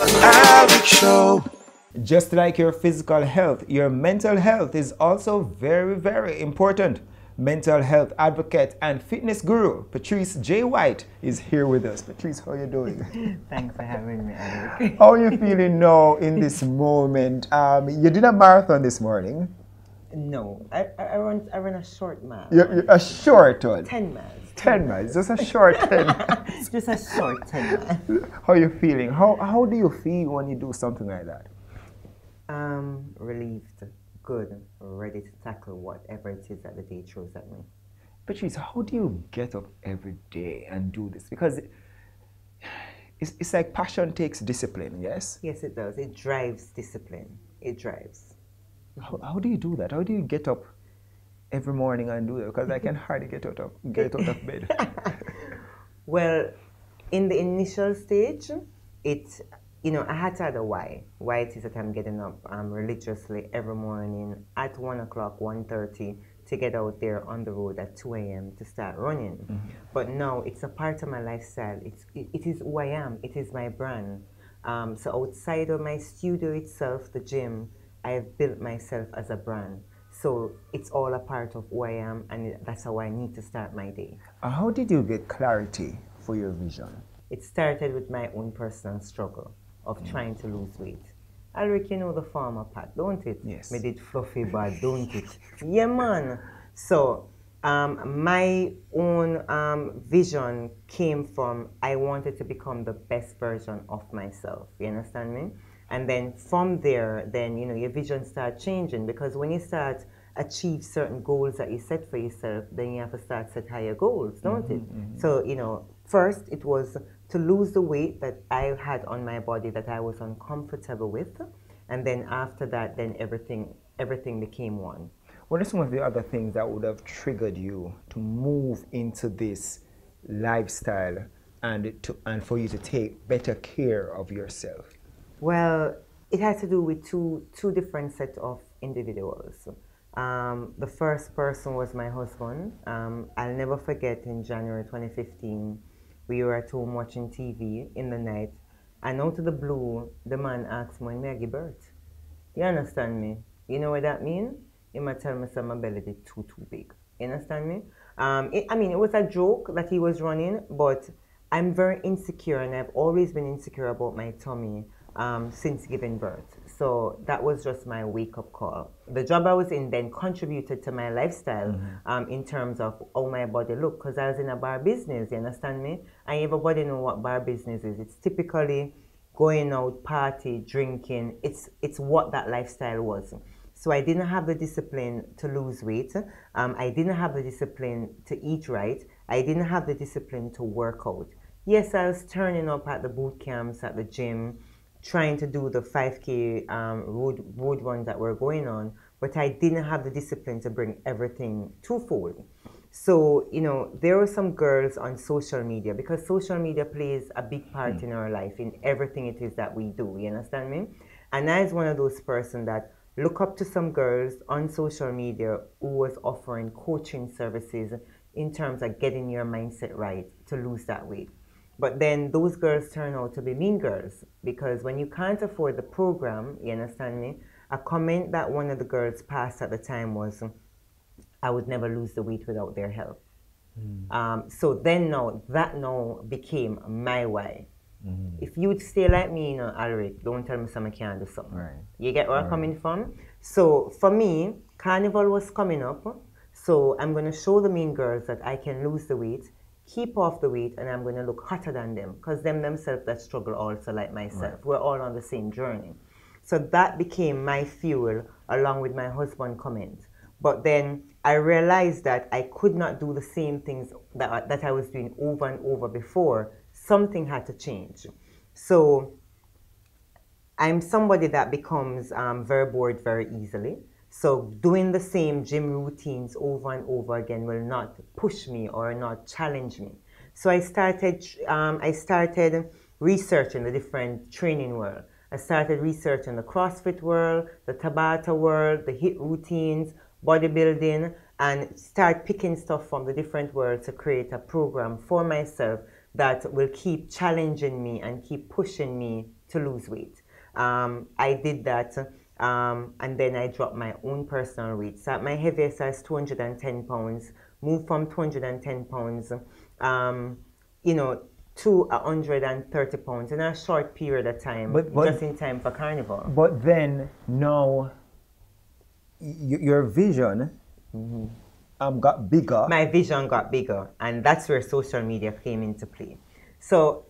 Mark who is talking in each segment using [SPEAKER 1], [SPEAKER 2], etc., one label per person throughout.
[SPEAKER 1] Alex Show.
[SPEAKER 2] Just like your physical health, your mental health is also very, very important. Mental health advocate and fitness guru Patrice J White is here with us. Patrice, how are you doing?
[SPEAKER 3] Thanks for having me, Eric.
[SPEAKER 2] How are you feeling now in this moment? You did a marathon this morning.
[SPEAKER 3] No, I run a short mile.
[SPEAKER 2] A short one.
[SPEAKER 3] 10 miles.
[SPEAKER 2] 10 miles, just a short 10 miles.
[SPEAKER 3] Just a short 10 miles.
[SPEAKER 2] How are you feeling? How do you feel when you do something like that?
[SPEAKER 3] Relieved, good, ready to tackle whatever it is that the day throws at me.
[SPEAKER 2] Patrice, how do you get up every day and do this? Because it's like passion takes discipline, yes?
[SPEAKER 3] Yes, it does. It drives discipline. It drives.
[SPEAKER 2] How do you do that? How do you get up every morning and do that? Because I can hardly get out of bed.
[SPEAKER 3] Well, in the initial stage, I had to add a why. Why it is that I'm getting up religiously every morning at 1 o'clock, 1:30 to get out there on the road at 2 a.m. to start running. Mm-hmm. But now it's a part of my lifestyle. It is who I am. It is my brand. So outside of my studio itself, the gym, I have built myself as a brand. So it's all a part of who I am, and that's how I need to start my day.
[SPEAKER 2] How did you get clarity for your vision?
[SPEAKER 3] It started with my own personal struggle of trying to lose weight. Alric, you know the farmer Pat, don't it?
[SPEAKER 2] Yes.
[SPEAKER 3] Me did fluffy bad, don't it? Yeah, man. So my own vision came from I wanted to become the best version of myself. You understand me? And then from there, then your vision starts changing, because when you start achieve certain goals that you set for yourself, then you have to start set higher goals, don't it? Mm-hmm. So first it was to lose the weight that I had on my body that I was uncomfortable with, and then after that, then everything became one.
[SPEAKER 2] What are some of the other things that would have triggered you to move into this lifestyle and for you to take better care of yourself?
[SPEAKER 3] Well, it has to do with two different sets of individuals. The first person was my husband. I'll never forget, in January 2015, we were at home watching TV in the night, and out of the blue, the man asked me when I give birth. You understand me? You know what that means? He might tell me that my belly is too big. You understand me? It was a joke that he was running, but I'm very insecure, and I've always been insecure about my tummy since giving birth. So that was just my wake-up call. The job I was in then contributed to my lifestyle, in terms of how my body looked, because I was in a bar business, you understand me? And everybody know what bar business is. It's typically going out, party, drinking. It's what that lifestyle was. So I didn't have the discipline to lose weight. I didn't have the discipline to eat right. I didn't have the discipline to work out. Yes, I was turning up at the boot camps, at the gym, trying to do the 5K road runs that were going on, but I didn't have the discipline to bring everything twofold. So, there were some girls on social media, because social media plays a big part in our life, in everything it is that we do, you understand me? And I was one of those persons that look up to some girls on social media who was offering coaching services in terms of getting your mindset right to lose that weight. But then those girls turn out to be mean girls, because when you can't afford the program, you understand me, a comment that one of the girls passed at the time was, I would never lose the weight without their help. So then that became my why. If you would stay like me, Alric, don't tell me something I can't do something.
[SPEAKER 2] Right.
[SPEAKER 3] You get where I'm coming from? So for me, Carnival was coming up, so I'm going to show the mean girls that I can lose the weight, keep off the weight, and I'm going to look hotter than them, because them themselves that struggle also like myself. Right. We're all on the same journey. So that became my fuel, along with my husband's comment. But then I realized that I could not do the same things that I was doing over and over before. Something had to change. So I'm somebody that becomes very bored very easily. So doing the same gym routines over and over again will not push me or not challenge me. So I started researching the different training world. I started researching the CrossFit world, the Tabata world, the HIIT routines, bodybuilding, and start picking stuff from the different worlds to create a program for myself that will keep challenging me and keep pushing me to lose weight. I did that, and then I dropped my own personal weight. So at my heaviest, I was 210 pounds, moved from 210 pounds, you know, to 130 pounds in a short period of time, just in time for Carnival.
[SPEAKER 2] But then now, your vision got bigger.
[SPEAKER 3] My vision got bigger, and that's where social media came into play. So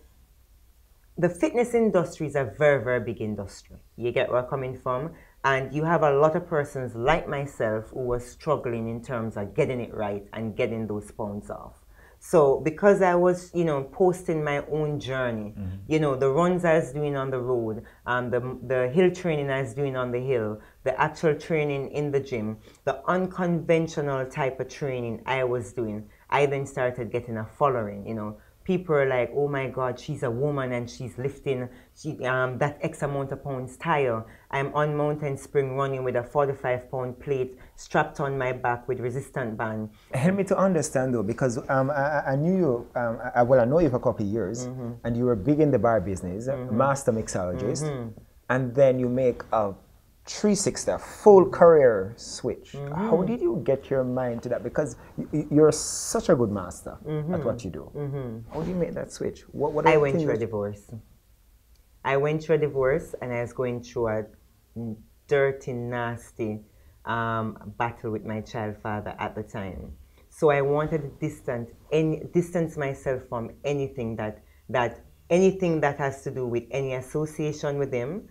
[SPEAKER 3] the fitness industry is a very, very big industry. You get where I'm coming from? And you have a lot of persons like myself who were struggling in terms of getting it right and getting those pounds off. So because I was, posting my own journey, the runs I was doing on the road, the hill training I was doing on the hill, the actual training in the gym, the unconventional type of training I was doing, I then started getting a following, People are like, oh my God, she's a woman and she's lifting that X amount of pounds tire. I'm on Mountain Spring running with a 45-pound plate strapped on my back with resistant band.
[SPEAKER 2] Help me to understand though, because I knew you, I know you for a couple of years, and you were big in the bar business, Master Mixologist, and then you make a 360, full career switch. How did you get your mind to that? Because you're such a good master at what you do. How do you make that switch? What
[SPEAKER 3] I went through a divorce. I went through a divorce, and I was going through a dirty, nasty battle with my child father at the time. So I wanted to distance myself from anything that has to do with any association with him.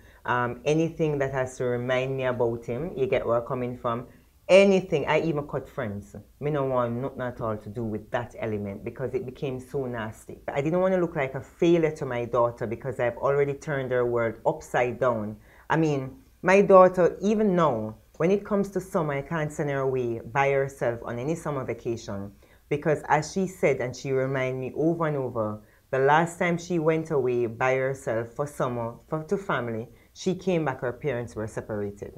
[SPEAKER 3] Anything that has to remind me about him, you get where I'm coming from. Anything, I even cut friends. Me don't want nothing at all to do with that element because it became so nasty. I didn't want to look like a failure to my daughter because I've already turned her world upside down. I mean, my daughter, even now, when it comes to summer, I can't send her away by herself on any summer vacation because as she said, and she reminded me over and over, the last time she went away by herself for summer, to family, she came back, her parents were separated.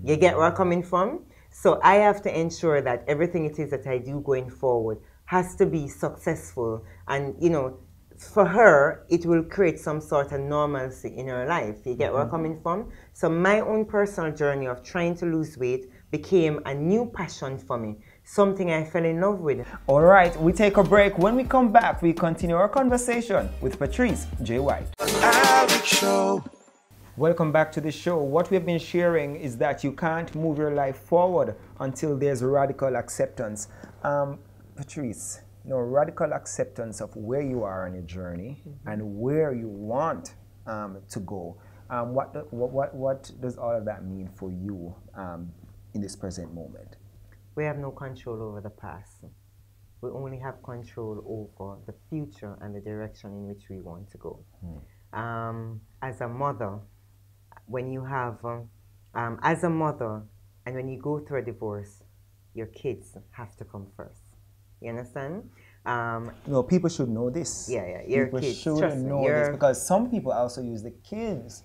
[SPEAKER 3] You get where I'm coming from? So I have to ensure that everything it is that I do going forward has to be successful. And, for her, it will create some sort of normalcy in her life. You get where I'm coming from? So my own personal journey of trying to lose weight became a new passion for me, something I fell in love with.
[SPEAKER 2] All right, we take a break. When we come back, we continue our conversation with Patrice J White.
[SPEAKER 1] Show.
[SPEAKER 2] Welcome back to the show. What we've been sharing is that you can't move your life forward until there's radical acceptance. Patrice, radical acceptance of where you are on your journey and where you want to go. What does all of that mean for you in this present moment?
[SPEAKER 3] We have no control over the past. We only have control over the future and the direction in which we want to go. As a mother, when you have, as a mother, and when you go through a divorce, your kids have to come first. You understand?
[SPEAKER 2] No, people should know this.
[SPEAKER 3] Yeah, your
[SPEAKER 2] people
[SPEAKER 3] kids.
[SPEAKER 2] should know this because some people also use the kids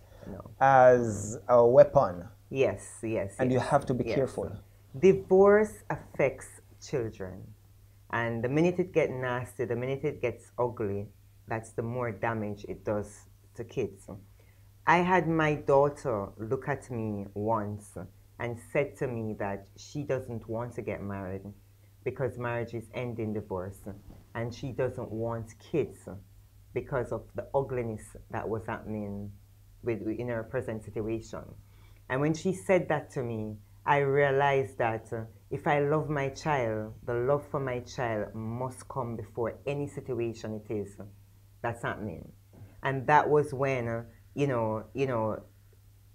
[SPEAKER 2] as a weapon.
[SPEAKER 3] Yes.
[SPEAKER 2] And you have to be careful.
[SPEAKER 3] Divorce affects children. And the minute it gets nasty, the minute it gets ugly, that's the more damage it does to kids. I had my daughter look at me once and said to me that she doesn't want to get married because marriage is ending divorce, and she doesn't want kids because of the ugliness that was happening in her present situation. And when she said that to me, I realized that if I love my child, the love for my child must come before any situation it is that's happening. And that was when,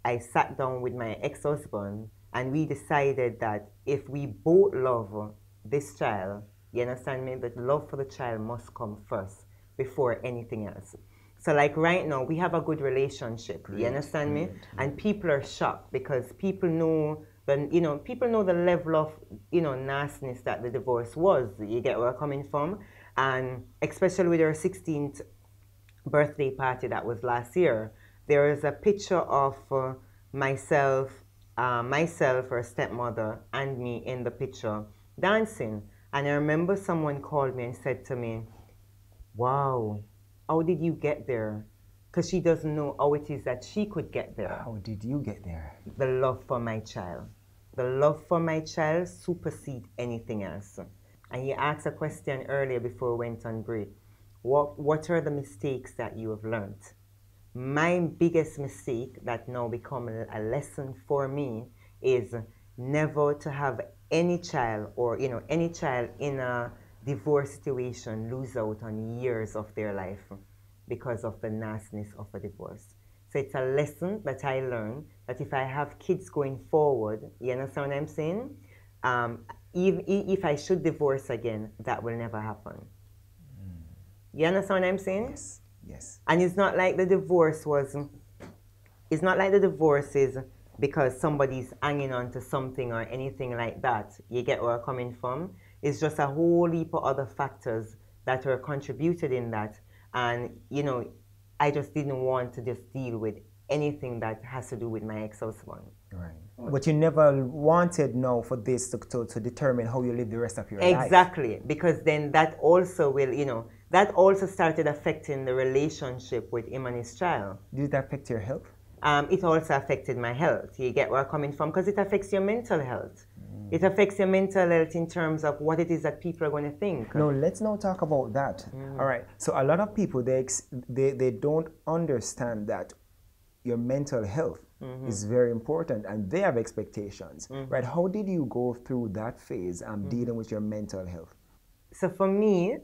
[SPEAKER 3] I sat down with my ex-husband and we decided that if we both love this child, you understand me, that love for the child must come first before anything else. So like right now, we have a good relationship,
[SPEAKER 2] Great,
[SPEAKER 3] you understand me?
[SPEAKER 2] great.
[SPEAKER 3] And people are shocked because people know the level of, nastiness that the divorce was. You get where I'm coming from? And especially with her 16th birthday party that was last year, there is a picture of myself, her stepmother, and me in the picture dancing. And I remember someone called me and said to me, "Wow, how did you get there?" because she doesn't know how it is that she could get there.
[SPEAKER 2] How did you get there?
[SPEAKER 3] The love for my child. The love for my child supersedes anything else. And you asked a question earlier before we went on break. What are the mistakes that you have learned? My biggest mistake that now become a lesson for me is never to have any child or any child in a divorce situation lose out on years of their life because of the nastiness of a divorce. So it's a lesson that I learned that if I have kids going forward, you understand what I'm saying? If I should divorce again, that will never happen. You understand what I'm saying?
[SPEAKER 2] Yes. Yes.
[SPEAKER 3] And it's not like the divorce is because somebody's hanging on to something or anything like that. You get where I'm coming from? It's just a whole heap of other factors that are contributed in that. And, I just didn't want to just deal with anything that has to do with my ex-husband.
[SPEAKER 2] Right. But you never wanted for this to determine how you live the rest of your life.
[SPEAKER 3] Exactly. Because then that also will, that also started affecting the relationship with him and his child.
[SPEAKER 2] Did it affect your health?
[SPEAKER 3] It also affected my health. You get where I'm coming from? Because it affects your mental health. It affects your mental health in terms of what it is that people are going to think.
[SPEAKER 2] No, let's now talk about that. All right. So a lot of people, they don't understand that your mental health is very important and they have expectations, right? How did you go through that phase dealing with your mental health?
[SPEAKER 3] So for me,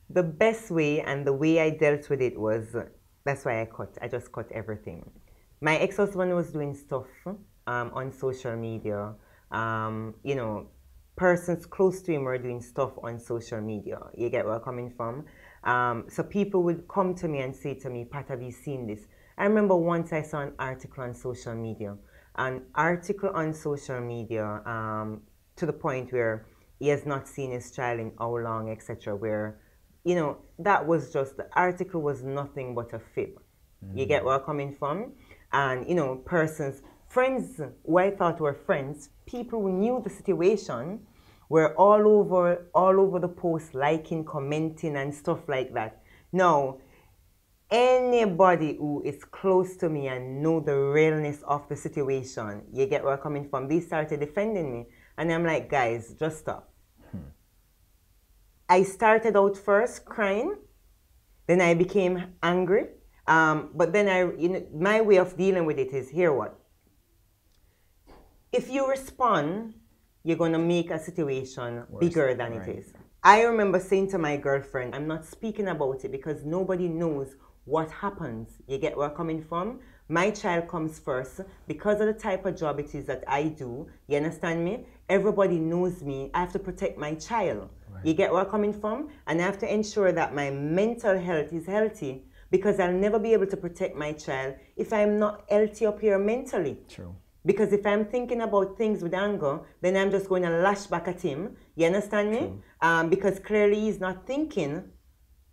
[SPEAKER 3] the best way and the way I dealt with it was, that's why I just cut everything. My ex-husband was doing stuff on social media. Persons close to him were doing stuff on social media. You get where I'm coming from? So people would come to me and say to me, Pat, have you seen this? I remember once I saw an article on social media. To the point where he has not seen his child in how long, etc. Where, that was just, the article was nothing but a fib. You get where I'm coming from? And, friends who I thought were friends, people who knew the situation were all over the post, liking, commenting and stuff like that. Now, anybody who is close to me and know the realness of the situation, you get where I'm coming from, they started defending me. And I'm like, guys, just stop. I started out first crying, then I became angry. But then my way of dealing with it is, hear what? If you respond, you're going to make a situation bigger than it is. I remember saying to my girlfriend, I'm not speaking about it because nobody knows what happens. You get where I'm coming from? My child comes first because of the type of job it is that I do. You understand me? Everybody knows me. I have to protect my child. Right. You get where I'm coming from? And I have to ensure that my mental health is healthy because I'll never be able to protect my child if I'm not healthy up here mentally.
[SPEAKER 2] True.
[SPEAKER 3] Because if I'm thinking about things with anger, then I'm just going to lash back at him. You understand me? Because clearly he's not thinking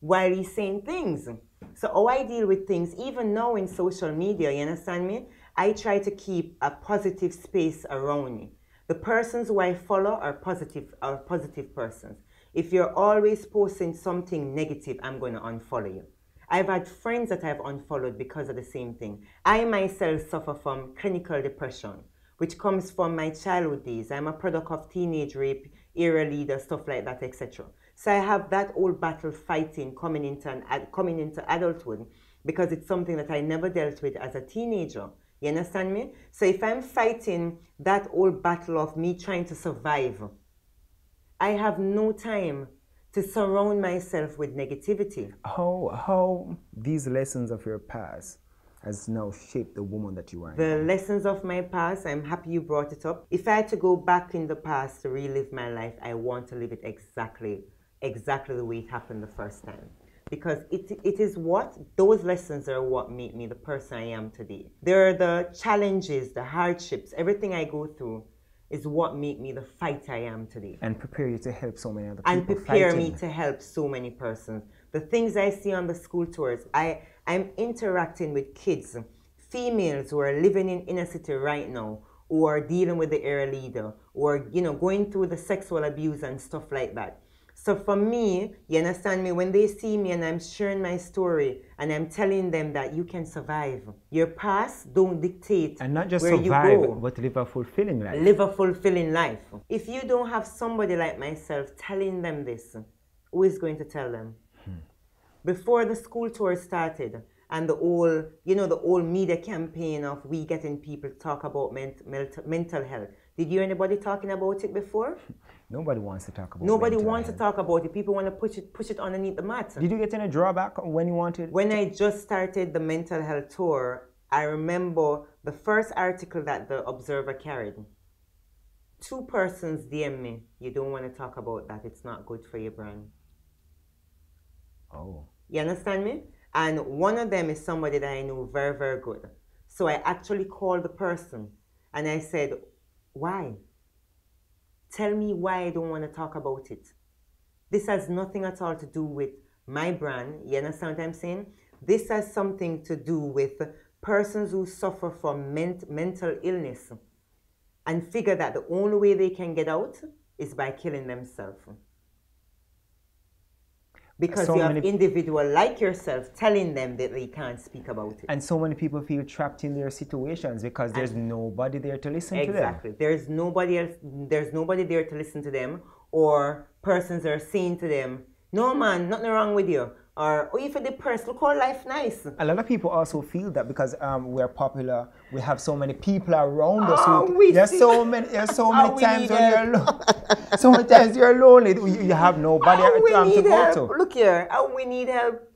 [SPEAKER 3] while he's saying things. So how I deal with things, even now in social media, you understand me? I try to keep a positive space around me. The persons who I follow are positive persons. If you're always posting something negative, I'm going to unfollow you. I've had friends that I've unfollowed because of the same thing. I myself suffer from clinical depression, which comes from my childhood days. I'm a product of teenage rape, era leader, stuff like that, etc. So I have that old battle fighting coming into adulthood because it's something that I never dealt with as a teenager. You understand me? So if I'm fighting that old battle of me trying to survive, I have no time to surround myself with negativity.
[SPEAKER 2] How these lessons of your past has now shaped the woman that you are now?
[SPEAKER 3] The lessons of my past, I'm happy you brought it up. If I had to go back in the past to relive my life, I want to live it exactly the way it happened the first time. Because it is those lessons are what make me the person I am today. There are the challenges, the hardships, everything I go through is what make me the fighter I am today.
[SPEAKER 2] And prepare you to help so many other people.
[SPEAKER 3] And prepare me to help so many persons. The things I see on the school tours, I'm interacting with kids, females who are living in inner city right now, who are dealing with the era leader, or going through the sexual abuse and stuff like that. So for me, you understand me, when they see me and I'm sharing my story and I'm telling them that you can survive. Your past don't dictate
[SPEAKER 2] And not just
[SPEAKER 3] where
[SPEAKER 2] survive,
[SPEAKER 3] you go.
[SPEAKER 2] but live a fulfilling life.
[SPEAKER 3] Live a fulfilling life. If you don't have somebody like myself telling them this, who is going to tell them? Before the school tour started and the whole media campaign of we getting people to talk about mental health, did you hear anybody talking about it before?
[SPEAKER 2] Nobody wants to talk about
[SPEAKER 3] Nobody
[SPEAKER 2] mental
[SPEAKER 3] wants
[SPEAKER 2] health.
[SPEAKER 3] to talk about it. People want to push it underneath the mat.
[SPEAKER 2] Did you get any drawback when you wanted?
[SPEAKER 3] When I just started the mental health tour, I remember the first article that the Observer carried. 2 persons DM me, you don't want to talk about that, it's not good for your brand.
[SPEAKER 2] Oh.
[SPEAKER 3] You understand me? And one of them is somebody that I know very, very good. So I actually called the person and I said, why? Tell me why I don't want to talk about it. This has nothing at all to do with my brand. You understand what I'm saying? This has something to do with persons who suffer from mental illness and figure that the only way they can get out is by killing themselves. Because you have individuals like yourself telling them that they can't speak about it.
[SPEAKER 2] And so many people feel trapped in their situations because there's nobody there to listen to them.
[SPEAKER 3] Exactly. There's nobody else, there's nobody there to listen to them, or persons are saying to them, no man, nothing wrong with you. Or, oh, if you're depressed, look how life nice.
[SPEAKER 2] A lot of people also feel that because we're popular, we have so many people around us. There's so many times when you're alone. So many times you're lonely. You have nobody to go to.
[SPEAKER 3] Look here, we need help.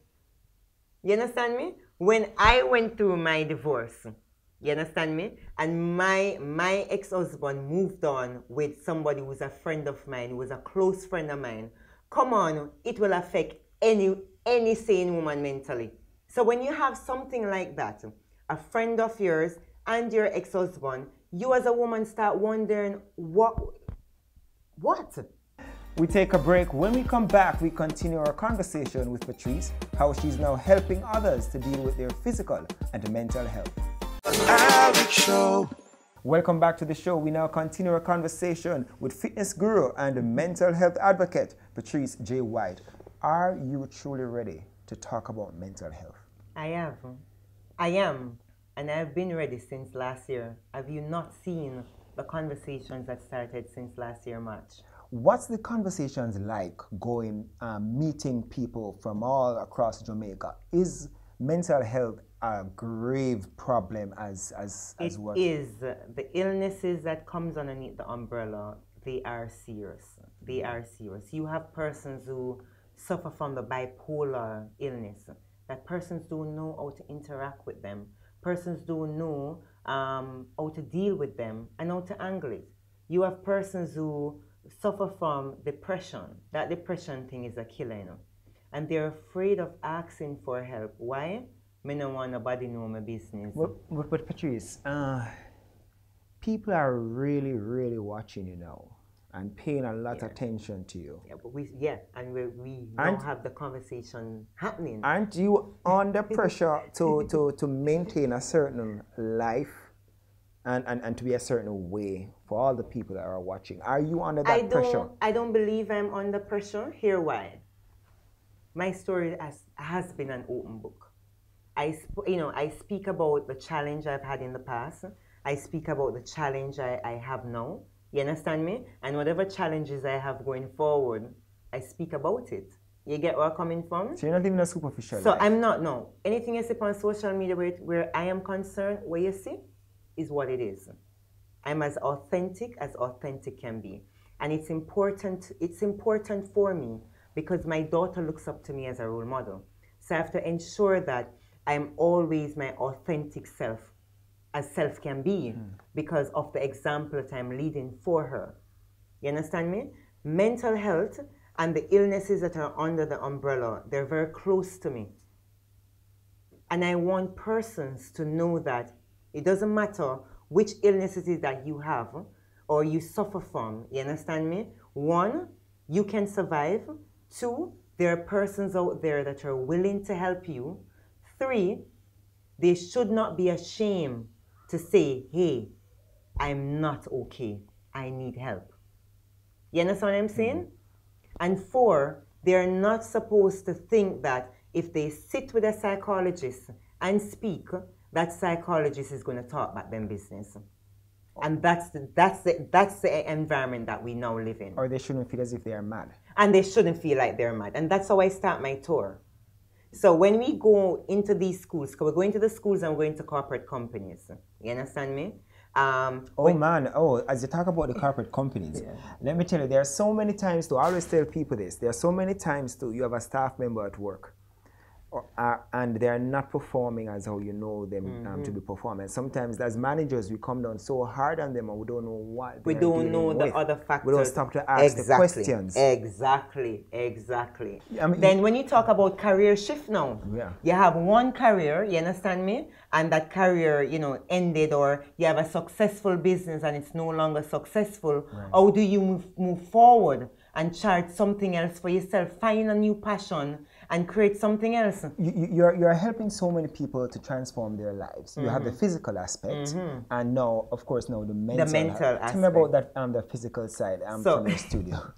[SPEAKER 3] You understand me? When I went through my divorce, you understand me? And my ex-husband moved on with somebody who's a friend of mine, who was a close friend of mine. Come on, it will affect any sane woman mentally. So when you have something like that, a friend of yours and your ex-husband, you as a woman start wondering, what?
[SPEAKER 2] We take a break. When we come back, we continue our conversation with Patrice, how she's now helping others to deal with their physical and mental health.
[SPEAKER 1] Average Show.
[SPEAKER 2] Welcome back to the show. We now continue our conversation with fitness guru and mental health advocate, Patrice J White. Are you truly ready to talk about mental health?
[SPEAKER 3] I am. And I've been ready since last year. Have you not seen the conversations that started since last year, March?
[SPEAKER 2] What's the conversations like going, meeting people from all across Jamaica? Is mental health a grave problem as what?
[SPEAKER 3] It is. The illnesses that comes underneath the umbrella, they are serious. They are serious. You have persons who suffer from the bipolar illness. That persons don't know how to interact with them. Persons don't know how to deal with them and how to handle it. You have persons who suffer from depression. That depression thing is a killer, you know. And they're afraid of asking for help. Why? Me no want nobody know my business.
[SPEAKER 2] But Patrice, people are really, really watching you now and paying a lot of attention to you.
[SPEAKER 3] Yeah, but we now have the conversation happening.
[SPEAKER 2] Aren't you under pressure to maintain a certain life and to be a certain way for all the people that are watching? Are you under that pressure?
[SPEAKER 3] I don't believe I'm under pressure. Here why. My story has been an open book. I speak about the challenge I've had in the past. I speak about the challenge I have now. You understand me? And whatever challenges I have going forward, I speak about it. You get where I'm coming from?
[SPEAKER 2] So you're not even a superficial
[SPEAKER 3] So
[SPEAKER 2] life.
[SPEAKER 3] I'm not, no. Anything you see on social media where I am concerned, where you see, is what it is. I'm as authentic can be. And it's important for me because my daughter looks up to me as a role model. So I have to ensure that I'm always my authentic self, as self can be, because of the example that I'm leading for her. You understand me? Mental health and the illnesses that are under the umbrella, they're very close to me. And I want persons to know that it doesn't matter which illness it is that you have or you suffer from. You understand me? 1, you can survive. 2, there are persons out there that are willing to help you. 3, they should not be ashamed to say, hey, I'm not okay. I need help. You understand what I'm saying? And 4, they're not supposed to think that if they sit with a psychologist and speak, that psychologist is going to talk about them business. And that's the environment that we now live in.
[SPEAKER 2] Or they shouldn't feel as if they are mad.
[SPEAKER 3] And they shouldn't feel like they're mad. And that's how I start my tour. So when we go into these schools, because we're going to the schools and we're going to corporate companies. You understand me?
[SPEAKER 2] As you talk about the corporate companies, let me tell you, there are so many times I always tell people this, there are so many times you have a staff member at work and they are not performing as how you know them to be performing. Sometimes as managers, we come down so hard on them and we don't know what
[SPEAKER 3] we don't know the other factors.
[SPEAKER 2] We don't stop to ask the questions.
[SPEAKER 3] Exactly. I mean, then when you talk about career shift now, you have one career, you understand me? And that career, ended, or you have a successful business and it's no longer successful. Right. How do you move forward and chart something else for yourself? Find a new passion and create something else.
[SPEAKER 2] You're helping so many people to transform their lives. You have the physical aspect, and now, of course, now the mental aspect. Tell me about that the physical side from your studio.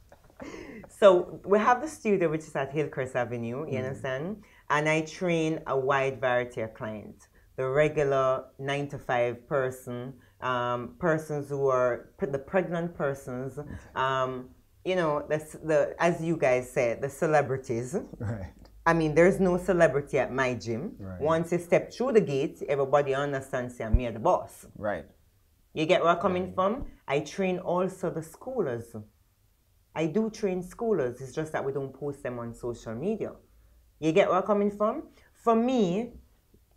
[SPEAKER 3] So we have the studio, which is at Hillcrest Avenue, you understand? And I train a wide variety of clients. The regular 9-to-5 person, persons who are the pregnant persons, as you guys said, the celebrities. Right. I mean, there's no celebrity at my gym. Right. Once you step through the gate, everybody understands I'm the boss.
[SPEAKER 2] Right.
[SPEAKER 3] You get where I'm coming from? I train also the schoolers. I do train schoolers. It's just that we don't post them on social media. You get where I'm coming from? For me,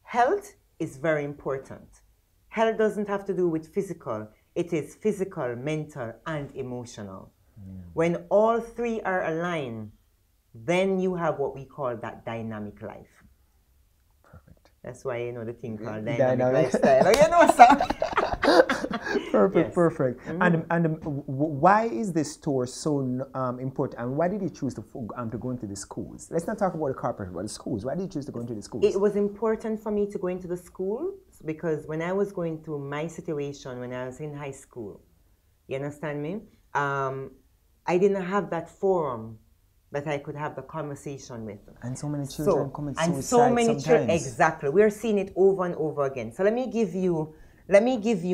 [SPEAKER 3] health is very important. Health doesn't have to do with physical. It is physical, mental, and emotional. When all 3 are aligned, then you have what we call that dynamic life.
[SPEAKER 2] Perfect.
[SPEAKER 3] That's why the thing called dynamic lifestyle.
[SPEAKER 2] Perfect, yes. Perfect. And why is this tour so important? And why did you choose to go into the schools? Let's not talk about the corporate, but the schools. Why did you choose to go into the schools?
[SPEAKER 3] It was important for me to go into the schools because when I was going through my situation when I was in high school, you understand me? I didn't have that forum that I could have the conversation with.
[SPEAKER 2] And so many children commit suicide.
[SPEAKER 3] And so many children, exactly. We're seeing it over and over again. So let me give you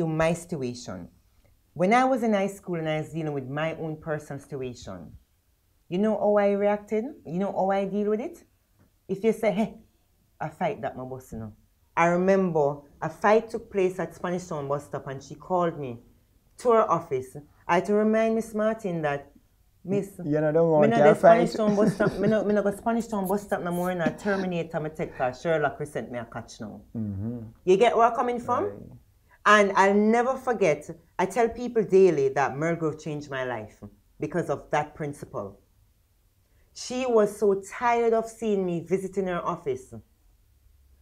[SPEAKER 3] my situation. When I was in high school and I was dealing with my own personal situation, you know how I reacted? You know how I deal with it? If you say, hey, I fight that my boss, I remember a fight took place at Spanish Town bus stop and she called me to her office. I had to remind Miss Martin that Miss,
[SPEAKER 2] don't want to fight.
[SPEAKER 3] Me no go Spanish Town bus stop no more and I terminate my take because Sherlock sent me a catch now. You get where I'm coming from? Right. And I'll never forget, I tell people daily that Mergrove changed my life because of that principle. She was so tired of seeing me visiting her office,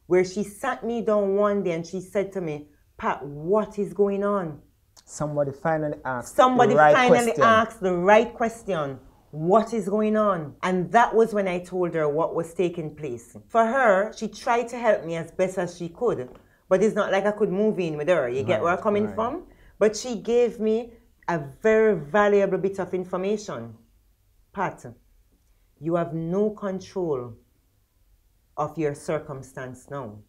[SPEAKER 3] where she sat me down one day and she said to me, Pat, what is going on?
[SPEAKER 2] Somebody finally asked
[SPEAKER 3] the right question. What is going on? And that was when I told her what was taking place. For her, she tried to help me as best as she could, but it's not like I could move in with her. You get where I'm coming from? But she gave me a very valuable bit of information. Pat, you have no control of your circumstance now,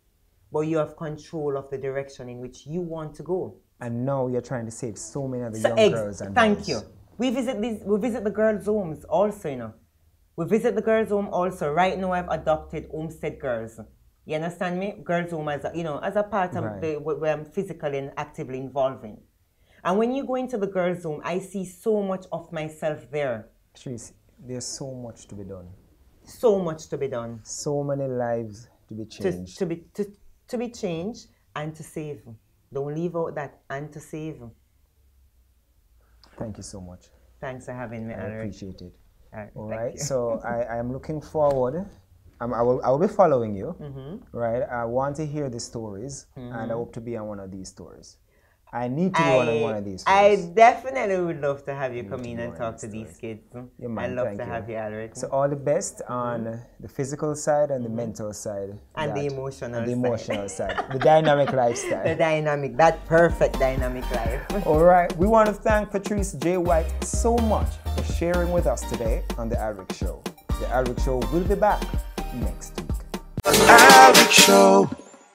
[SPEAKER 3] but you have control of the direction in which you want to go.
[SPEAKER 2] And now you're trying to save so many of the young girls and
[SPEAKER 3] Thank
[SPEAKER 2] boys.
[SPEAKER 3] you. We visit the girls' homes also, We visit the girls' home also. Right now I've adopted Homestead Girls. You understand me? Girls' home as a part of where I'm physically and actively involved in. And when you go into the girls' home, I see so much of myself there.
[SPEAKER 2] Patrice, there's so much to be done.
[SPEAKER 3] So much to be done.
[SPEAKER 2] So many lives to be changed.
[SPEAKER 3] To be changed and to save. Don't leave out that and to save.
[SPEAKER 2] Thank you so much.
[SPEAKER 3] Thanks for having me.
[SPEAKER 2] I appreciate it.
[SPEAKER 3] All
[SPEAKER 2] right. So I am looking forward. I will be following you. Right. I want to hear the stories, and I hope to be on one of these stories. I need to go on one of these.
[SPEAKER 3] I definitely would love to have you come in and talk to these kids.
[SPEAKER 2] Yeah, man,
[SPEAKER 3] I'd love to have you, Alric.
[SPEAKER 2] So all the best on the physical side and the mental side.
[SPEAKER 3] And the emotional
[SPEAKER 2] and the
[SPEAKER 3] side.
[SPEAKER 2] emotional side. The dynamic lifestyle.
[SPEAKER 3] That perfect dynamic life.
[SPEAKER 2] All right. We want to thank Patrice J White so much for sharing with us today on The Alric Show. The Alric Show will be back next week.
[SPEAKER 1] The Alric Show.